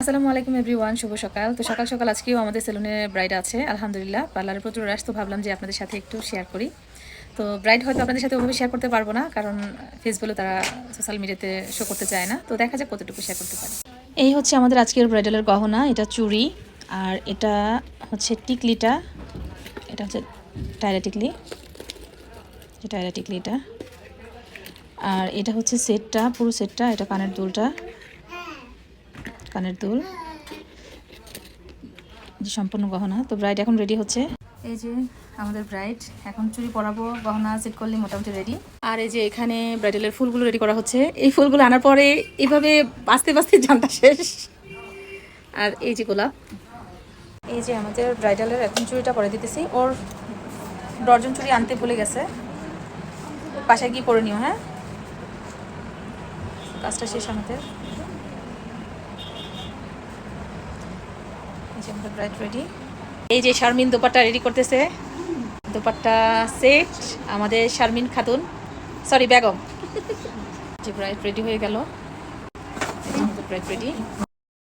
আসসালামু আলাইকুম এভরিওয়ান, শুভ সকাল। তো সকাল সকাল আজকেও আমাদের সেলুনে ব্রাইড আছে, আলহামদুলিল্লাহ। পার্লারে প্রচুর রাশ, তো ভাবলাম যে আপনাদের সাথে একটু শেয়ার করি। তো ব্রাইড হয়তো আপনাদের সাথে ওভাবে শেয়ার করতে পারবো না, কারণ ফেস বলে তারা সোশ্যাল মিডিয়াতে শো করতে চায় না। তো দেখা যাক কতটুকু শেয়ার করতে পারি। এই হচ্ছে আমাদের আজকের ব্রাইডালের গহনা, এটা চুড়ি, আর এটা হচ্ছে টিকলিটা, এটা হচ্ছে টায়রা টিকলি, টায়রা টিকলি এটা। আর এটা হচ্ছে সেটটা, পুরো সেটটা, এটা কানের দুলটা, কানের দুল, যে সম্পূর্ণ গহনা। তো ব্রাইড এখন রেডি হচ্ছে। এই যে আমাদের ব্রাইড এখন চুড়ি পরাবো, গহনা সেট করলে মোটামুটি রেডি। আর এই যে এখানে ব্রাইডালের ফুলগুলো রেডি করা হচ্ছে। এই ফুলগুলো আনার পরে এইভাবে বাঁচতে বাঁচতে জানটা শেষ। আর এই যে গোলাপ, এই যে আমাদের ব্রাইডালের এখন চুড়িটা পরে দিতেছি। ওর ডর্জন চুড়ি আনতে ভুলে গেছে, বাসায় গিয়ে পরে নিও। হ্যাঁ, কাজটা শেষ আমাদের। এই যে আমাদের ব্রাইড রেডি। এই যে শারমিন দোপাট্টা রেডি করতেছে, দোপাট্টা সেট আমাদের শারমিন খাতুন, সরি বেগম। যে ব্রাইড রেডি হয়ে গেল, আমাদের ব্রাইড রেডি।